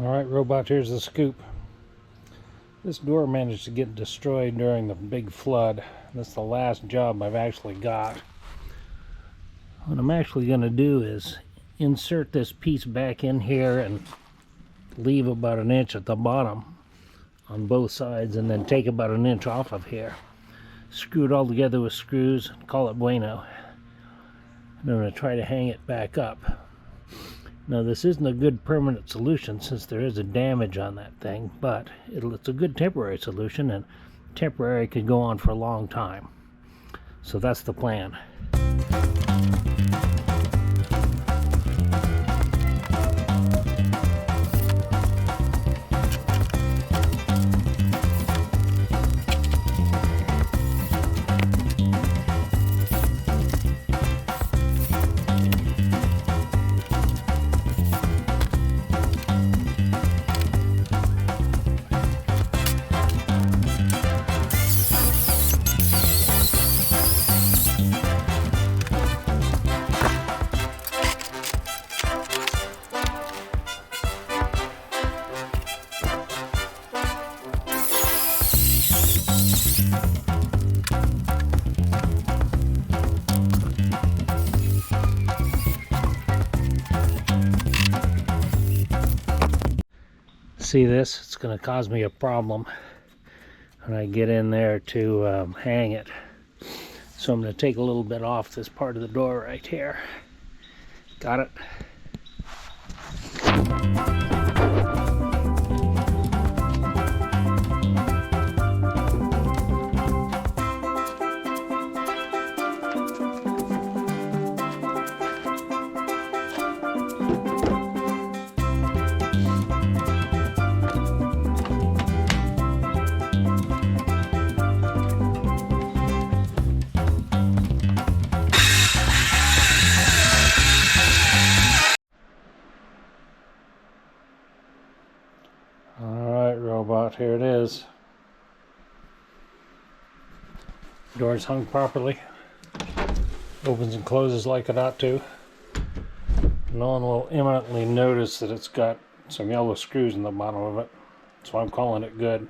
Alright, robot, here's the scoop. This door managed to get destroyed during the big flood. That's the last job I've actually got. What I'm actually going to do is insert this piece back in here and leave about an inch at the bottom on both sides, and then take about an inch off of here. Screw it all together with screws, call it bueno. And I'm going to try to hang it back up. Now, this isn't a good permanent solution since there is a damage on that thing, but it's a good temporary solution, and temporary could go on for a long time. So that's the plan. See this? It's going to cause me a problem when I get in there to hang it. So I'm going to take a little bit off this part of the door right here. Got it? Alright, robot, here it is. Door's hung properly. Opens and closes like it ought to. No one will imminently notice that it's got some yellow screws in the bottom of it. So I'm calling it good.